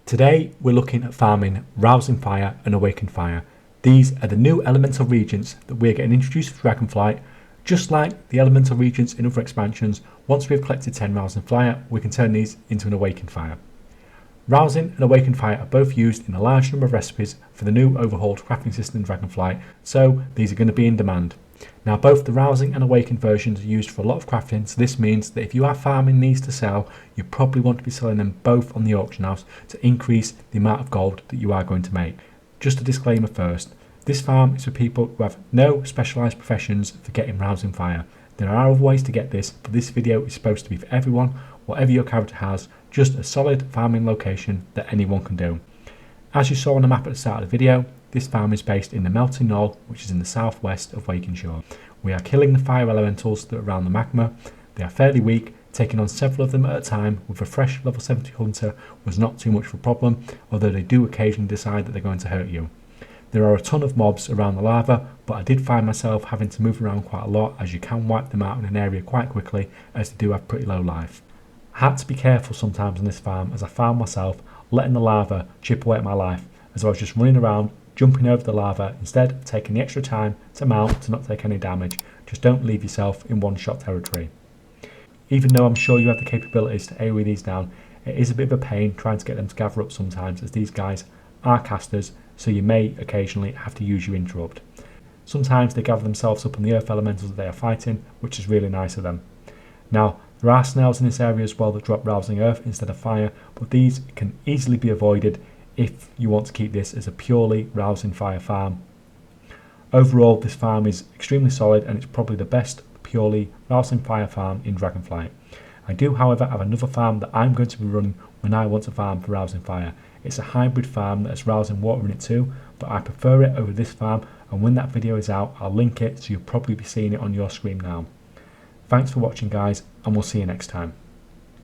Today we're looking at farming Rousing Fire and Awakened Fire. These are the new elemental regions that we're getting introduced to Dragonflight. Just like the elemental regions in other expansions, once we've collected 10 Rousing Fire, we can turn these into an Awakened Fire. Rousing and Awakened Fire are both used in a large number of recipes for the new overhauled crafting system in Dragonflight, so these are going to be in demand. Now both the Rousing and Awakened versions are used for a lot of crafting, so this means that if you are farming these to sell, you probably want to be selling them both on the auction house to increase the amount of gold that you are going to make. Just a disclaimer first, this farm is for people who have no specialised professions for getting Rousing Fire. There are other ways to get this, but this video is supposed to be for everyone, whatever your character has, just a solid farming location that anyone can do. As you saw on the map at the start of the video, this farm is based in the Melting Knoll, which is in the southwest of Wakenshaw. We are killing the fire elementals that are around the magma. They are fairly weak, taking on several of them at a time with a fresh level 70 hunter was not too much of a problem, although they do occasionally decide that they're going to hurt you. There are a ton of mobs around the lava, but I did find myself having to move around quite a lot as you can wipe them out in an area quite quickly as they do have pretty low life. I had to be careful sometimes on this farm as I found myself letting the lava chip away at my life as I was just running around jumping over the lava instead of taking the extra time to mount to not take any damage. Just don't leave yourself in one shot territory. Even though I'm sure you have the capabilities to AoE these down, it is a bit of a pain trying to get them to gather up sometimes as these guys are casters, so you may occasionally have to use your interrupt. Sometimes they gather themselves up on the earth elementals that they are fighting, which is really nice of them. Now there are snails in this area as well that drop Rousing Earth instead of fire, but these can easily be avoided if you want to keep this as a purely Rousing Fire farm. Overall, this farm is extremely solid and it's probably the best purely Rousing Fire farm in Dragonflight. I do however have another farm that I'm going to be running when I want to farm for Rousing Fire. It's a hybrid farm that has Rousing Water in it too, but I prefer it over this farm, and when that video is out I'll link it so you'll probably be seeing it on your screen now. Thanks for watching guys, and we'll see you next time.